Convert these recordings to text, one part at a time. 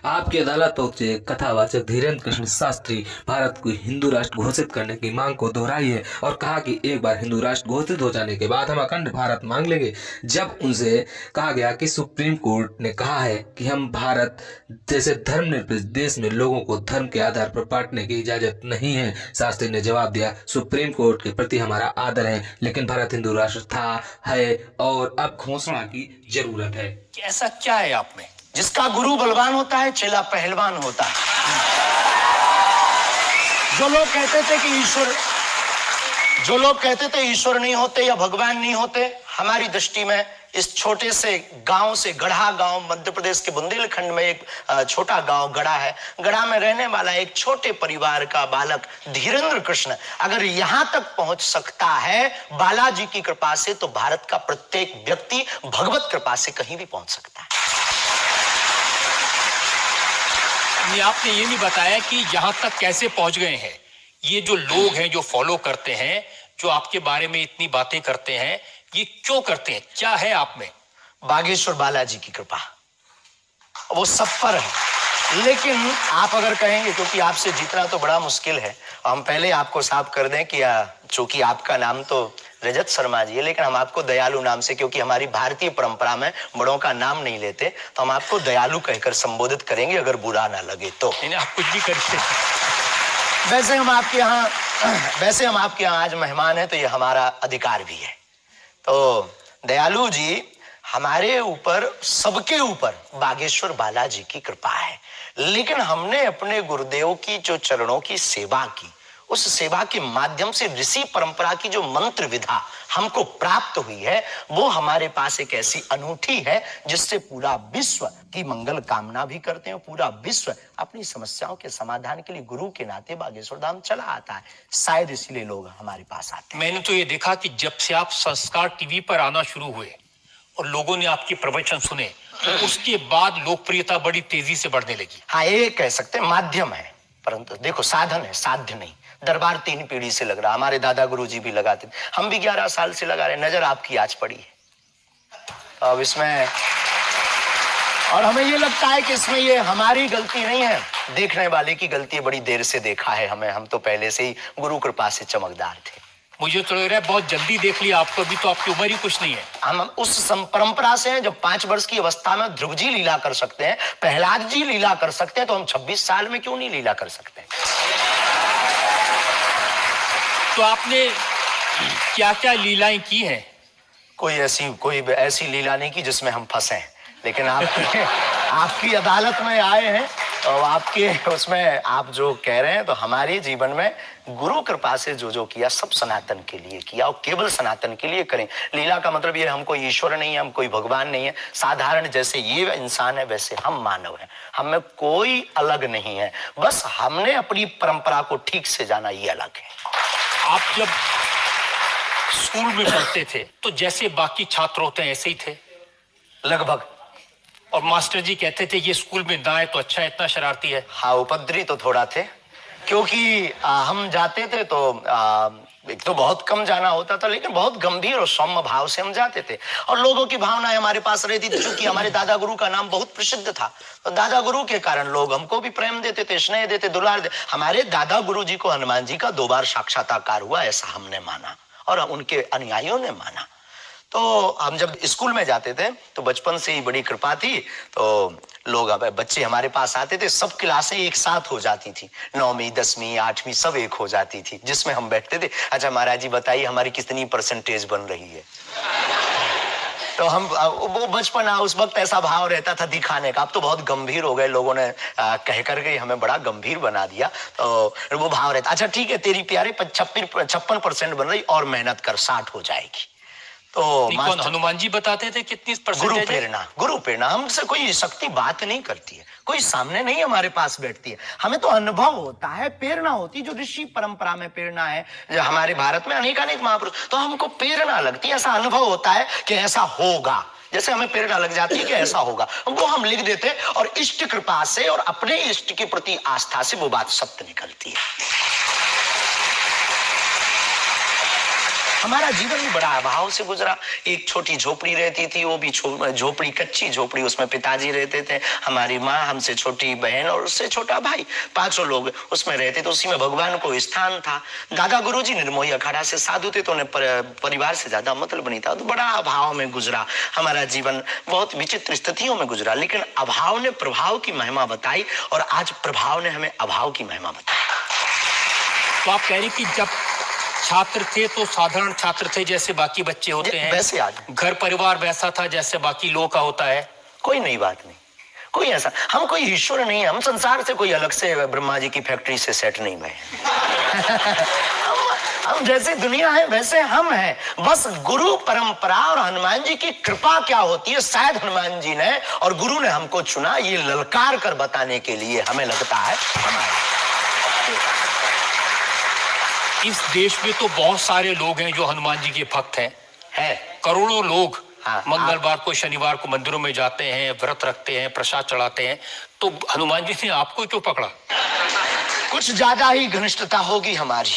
आपकी अदालतों से कथावाचक धीरेन्द्र कृष्ण शास्त्री भारत को हिंदू राष्ट्र घोषित करने की मांग को दोहराई है और कहा कि एक बार हिंदू राष्ट्र घोषित हो जाने के बाद हम अखंड भारत मांग लेंगे। जब उनसे कहा गया कि सुप्रीम कोर्ट ने कहा है कि हम भारत जैसे धर्मनिरपेक्ष देश में लोगों को धर्म के आधार पर बांटने की इजाजत नहीं है, शास्त्री ने जवाब दिया, सुप्रीम कोर्ट के प्रति हमारा आदर है, लेकिन भारत हिंदू राष्ट्र था, है और अब घोषणा की जरूरत है। ऐसा क्या है आप में? जिसका गुरु बलवान होता है, चेला पहलवान होता है। जो लोग कहते थे ईश्वर नहीं होते या भगवान नहीं होते, हमारी दृष्टि में इस छोटे से गांव से, गढ़ा गांव, मध्य प्रदेश के बुंदेलखंड में एक छोटा गांव गढ़ा है। गढ़ा में रहने वाला एक छोटे परिवार का बालक धीरेन्द्र कृष्ण अगर यहां तक पहुंच सकता है बालाजी की कृपा से, तो भारत का प्रत्येक व्यक्ति भगवत कृपा से कहीं भी पहुंच सकता है। आपने ये नहीं बताया कि यहां तक कैसे पहुंच गए हैं। ये जो लोग हैं, जो फॉलो करते हैं, जो आपके बारे में इतनी बातें करते हैं, ये क्यों करते हैं? क्या है आप में? बागेश्वर बालाजी की कृपा वो सब पर है। लेकिन आप अगर कहेंगे, क्योंकि आपसे जीतना तो बड़ा मुश्किल है, हम पहले आपको साफ कर दें कि चूंकि आपका नाम तो रजत शर्मा जी है, लेकिन हम आपको दयालु नाम से, क्योंकि हमारी भारतीय परंपरा में बड़ों का नाम नहीं लेते, तो हम आपको दयालु कहकर संबोधित करेंगे, अगर बुरा ना लगे तो। आप कुछ भी करिए। वैसे हम आपके यहाँ आज मेहमान हैं, तो ये हमारा अधिकार भी है। तो दयालु जी, हमारे ऊपर, सबके ऊपर बागेश्वर बालाजी की कृपा है, लेकिन हमने अपने गुरुदेव की जो चरणों की सेवा की, उस सेवा के माध्यम से ऋषि परंपरा की जो मंत्र विधा हमको प्राप्त हुई है, वो हमारे पास एक ऐसी अनूठी है जिससे पूरा विश्व की मंगल कामना भी करते हैं। पूरा विश्व अपनी समस्याओं के समाधान के लिए गुरु के नाते बागेश्वर धाम चला आता है। शायद इसीलिए लोग हमारे पास आते हैं। मैंने तो ये देखा कि जब से आप संस्कार टीवी पर आना शुरू हुए और लोगों ने आपके प्रवचन सुने, तो उसके बाद लोकप्रियता बड़ी तेजी से बढ़ने लगी। हाँ, ये कह सकते हैं माध्यम है, परंतु देखो साधन है, साध्य नहीं। दरबार 3 पीढ़ी से लग रहा, हमारे दादा गुरु जी भी लगाते थे, हम भी 11 साल से लगा रहे। नजर आपकी आज पड़ी है अब इसमें, और हमें ये लगता है कि इसमें ये हमारी गलती नहीं है, देखने वाले की गलती है। बड़ी देर से देखा है हमें, हम तो पहले से ही गुरु कृपा से चमकदार थे। मुझे तो लग रहा है बहुत जल्दी देख लिया आपको, अभी तो आपकी उम्र ही कुछ नहीं है। हम उस परंपरा से हैं, जब 5 वर्ष की अवस्था में ध्रुव जी लीला कर सकते हैं, प्रहलाद जी लीला कर सकते हैं, तो हम 26 साल में क्यों नहीं लीला कर सकते? तो आपने क्या क्या लीलाएं की हैं? कोई ऐसी लीला नहीं की जिसमें हम फंसे, लेकिन आपकी अदालत में आए हैं, और आपके उसमें आप जो कह रहे हैं, तो हमारे जीवन में गुरु कृपा से जो किया, सब सनातन के लिए किया, और केवल सनातन के लिए करें। लीला का मतलब ये, हम कोई ईश्वर नहीं है, हम कोई भगवान नहीं है। साधारण जैसे ये इंसान है, वैसे हम मानव हैं, हमें कोई अलग नहीं है, बस हमने अपनी परंपरा को ठीक से जाना, ये अलग है। आप जब स्कूल में पढ़ते थे, तो जैसे बाकी छात्र होते हैं ऐसे ही थे लगभग, और मास्टर जी कहते थे ये स्कूल में ना है तो अच्छा है, इतना शरारती है। हाँ, उपद्रवी तो थोड़ा थे, क्योंकि हम जाते थे तो एक तो बहुत कम जाना होता था, लेकिन बहुत गंभीर और सौम्य भाव से हम जाते थे, और लोगों की भावनाएं हमारे पास रहती थी। क्योंकि हमारे दादा गुरु का नाम बहुत प्रसिद्ध था, तो दादा गुरु के कारण लोग हमको भी प्रेम देते थे, स्नेह देते, दुलार देते। हमारे दादा गुरु जी को हनुमान जी का 2 बार साक्षात्कार हुआ, ऐसा हमने माना और उनके अनुयायियों ने माना। तो हम जब स्कूल में जाते थे, तो बचपन से ही बड़ी कृपा थी, तो लोग, बच्चे हमारे पास आते थे, सब क्लासें एक साथ हो जाती थी, 9वीं 10वीं 8वीं सब एक हो जाती थी, जिसमें हम बैठते थे। अच्छा महाराज जी बताइए हमारी कितनी परसेंटेज बन रही है? तो हम, वो बचपना, उस वक्त ऐसा भाव रहता था दिखाने का। अब तो बहुत गंभीर हो गए, लोगों ने कह करके हमें बड़ा गंभीर बना दिया, तो वो भाव रहता, अच्छा ठीक है तेरी प्यारे 56% बन रही, और मेहनत कर, 60 हो जाएगी। तो हनुमान जी बताते थे कितनी परसेंटेज? गुरु प्रेरणा हमसे कोई शक्ति बात नहीं करती है, कोई सामने नहीं हमारे पास बैठती है, हमें तो अनुभव होता है, प्रेरणा होती है, जो ऋषि परंपरा में प्रेरणा है। जो हमारे भारत में अनेकानेक महापुरुष, तो हमको प्रेरणा लगती है, ऐसा अनुभव होता है कि ऐसा होगा, जैसे हमें प्रेरणा लग जाती है कि ऐसा होगा, वो हम लिख देते, और इष्ट कृपा से और अपने इष्ट के प्रति आस्था से वो बात सत्य निकलती है। हमारा जीवन भी बड़ा अभाव से गुजरा। एक छोटी झोपड़ी रहती थी, वो भी झोपड़ी, कच्ची झोपड़ी, उसमें पिताजी रहते थे, हमारी माँ, हमसे छोटी बहन और उससे छोटा भाई, 5 लोग उसमें रहते थे। उसी में भगवान को स्थान था। दादा गुरुजी निर्मोही अखाड़ा से साधु थे, तो उन्हें परिवार से ज्यादा मतलब नहीं था। तो बड़ा अभाव में गुजरा हमारा जीवन, बहुत विचित्र स्थितियों में गुजरा। लेकिन अभाव ने प्रभाव की महिमा बताई और आज प्रभाव ने हमें अभाव की महिमा बताई। तो आप कह रहे हैं कि जब छात्र थे तो साधारण छात्र थे जैसे बाकी बच्चे होते हैं, वैसे आज घर परिवार वैसा था जैसे बाकी लोगों का होता है। कोई नई बात नहीं, कोई ऐसा, हम कोई ईश्वर नहीं है, हम संसार से कोई अलग से ब्रह्मा जी की फैक्ट्री से सेट नहीं हुए। हम जैसे दुनिया है वैसे हम हैं। बस गुरु परंपरा और हनुमान जी की कृपा क्या होती है, शायद हनुमान जी ने और गुरु ने हमको चुना ये ललकार कर बताने के लिए, हमें लगता है। इस देश में तो बहुत सारे लोग हैं जो हनुमान जी के भक्त हैं, करोड़ों लोग मंगलवार को, शनिवार को मंदिरों में जाते हैं, व्रत रखते हैं, प्रसाद चढ़ाते हैं। तो हनुमान जी ने आपको क्यों पकड़ा? कुछ ज्यादा ही घनिष्ठता होगी हमारी,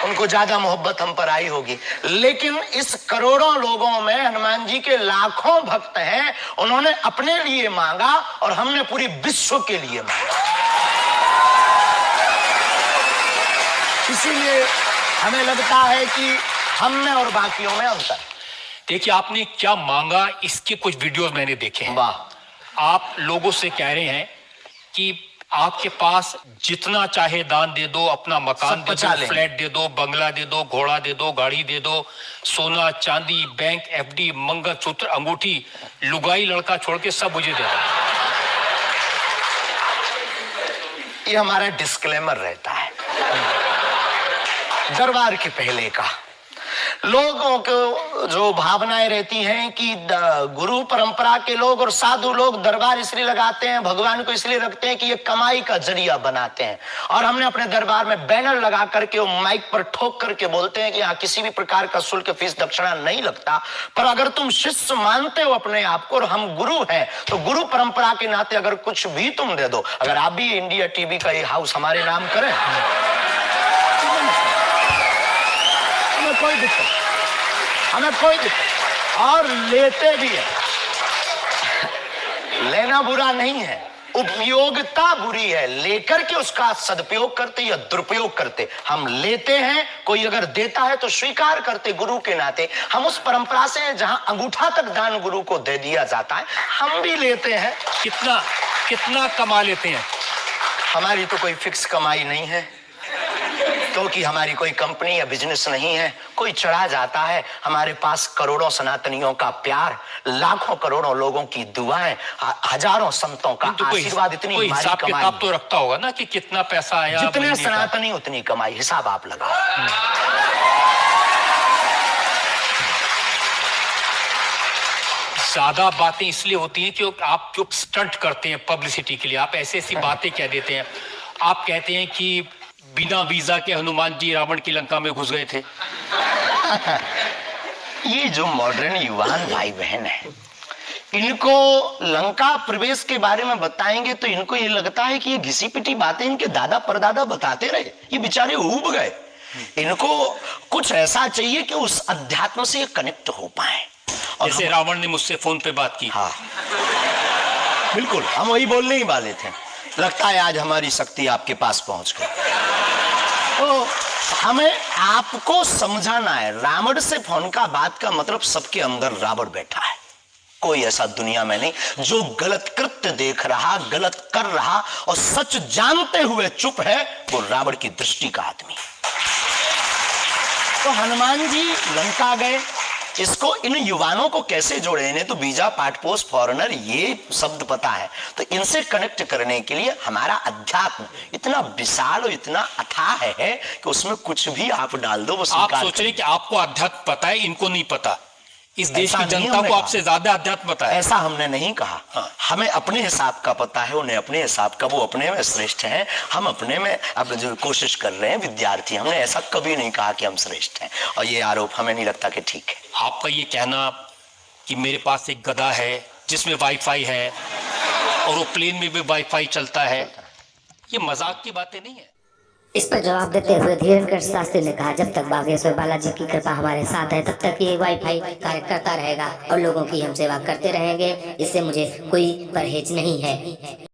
उनको ज्यादा मोहब्बत हम पर आई होगी। लेकिन इस करोड़ों लोगों में हनुमान जी के लाखों भक्त हैं, उन्होंने अपने लिए मांगा और हमने पूरी विश्व के लिए मांगा। इसीलिए हमें लगता है कि हम में और बाकियों में अंतर। देखिए, आपने क्या मांगा इसके कुछ वीडियोस मैंने देखे हैं। वाह। आप लोगों से कह रहे हैं कि आपके पास जितना चाहे दान दे दो, अपना मकान दे दो, फ्लैट दे दो, बंगला दे दो, घोड़ा दे दो, गाड़ी दे दो, सोना चांदी, बैंक, एफडी, मंगलसूत्र, अंगूठी, लुगाई लड़का छोड़ के सब मुझे दे दो। ये हमारा डिस्क्लेमर रहता है दरबार के पहले का। लोगों को जो भावनाएं रहती हैं कि गुरु परंपरा के लोग और साधु लोग दरबार इसलिए लगाते हैं, भगवान को इसलिए रखते हैं कि ये कमाई का जरिया बनाते हैं। और हमने अपने दरबार में बैनर लगा करके, वो माइक पर ठोक करके बोलते हैं कि यहाँ किसी भी प्रकार का शुल्क, फीस, दक्षिणा नहीं लगता। पर अगर तुम शिष्य मानते हो अपने आप को और हम गुरु हैं, तो गुरु परंपरा के नाते अगर कुछ भी तुम दे दो, अगर आप भी इंडिया टीवी का ये हाउस हमारे नाम करें, कोई दिक्कत, हमें कोई दिक्कत, और लेते भी है। लेना बुरा नहीं है, उपयोगिता बुरी है। लेकर के उसका सदुपयोग करते या दुरुपयोग करते। हम लेते हैं, कोई अगर देता है तो स्वीकार करते गुरु के नाते। हम उस परंपरा से हैं जहां अंगूठा तक दान गुरु को दे दिया जाता है, हम भी लेते हैं। कितना कमा लेते हैं? हमारी तो कोई फिक्स कमाई नहीं है, क्योंकि हमारी कोई कंपनी या बिजनेस नहीं है। कोई चढ़ा जाता है, हमारे पास करोड़ों सनातनियों का प्यार, लाखों करोड़ों लोगों की दुआएं, हजारों संतों का आशीर्वाद, इतनी हमारी हिसाब कमाई। किताब तो रखता होगा ना कि कितना पैसा आया, जितने सनातनी उतनी कमाई, हिसाब आप लगाओ। ज्यादा बातें इसलिए होती हैं कि आप जो स्टंट करते हैं पब्लिसिटी के लिए, आप ऐसी ऐसी बातें कह देते हैं। आप कहते हैं कि बिना वीजा के हनुमान जी रावण की लंका में घुस गए थे। ये जो मॉडर्न युवान भाई बहन है, इनको लंका प्रवेश के बारे में बताएंगे तो इनको ये लगता है कि ये घिसी पिटी बातें इनके दादा परदादा बताते रहे, ये बेचारे ऊब गए। इनको कुछ ऐसा चाहिए कि उस अध्यात्म से कनेक्ट हो पाए। और जैसे रावण ने मुझसे फोन पे बात की। हाँ बिल्कुल, हम वही बोलने ही वाले थे। लगता है आज हमारी शक्ति आपके पास पहुंच गई। तो हमें आपको समझाना है, रावण से फोन का बात का मतलब सबके अंदर रावण बैठा है। कोई ऐसा दुनिया में नहीं जो गलत कृत्य देख रहा, गलत कर रहा और सच जानते हुए चुप है, वो रावण की दृष्टि का आदमी। तो हनुमान जी लंका गए, इसको इन युवानों को कैसे जोड़े? इन्हें तो वीजा, पासपोर्ट, फॉरेनर ये शब्द पता है। तो इनसे कनेक्ट करने के लिए हमारा अध्यात्म इतना विशाल और इतना अथाह है कि उसमें कुछ भी आप डाल दो वो आप सोच रहे कि आपको अध्यात्म पता है, इनको नहीं पता। इस देश की जनता को आपसे ज्यादा अध्यात्म पता है। ऐसा हमने नहीं कहा। हाँ। हमें अपने हिसाब का पता है, उन्हें अपने हिसाब का। वो अपने में श्रेष्ठ हैं, हम अपने में अब जो कोशिश कर रहे हैं विद्यार्थी। हमने ऐसा कभी नहीं कहा कि हम श्रेष्ठ हैं, और ये आरोप हमें नहीं लगता कि ठीक है। आपका ये कहना कि मेरे पास एक गधा है जिसमें वाईफाई है और वो प्लेन में भी वाईफाई चलता है, ये मजाक की बातें नहीं है। इस पर जवाब देते हुए धीरेन्द्र शास्त्री ने कहा, जब तक बागेश्वर बालाजी की कृपा हमारे साथ है तब तक ये वाईफाई कार्य करता रहेगा और लोगों की हम सेवा करते रहेंगे। इससे मुझे कोई परहेज नहीं है।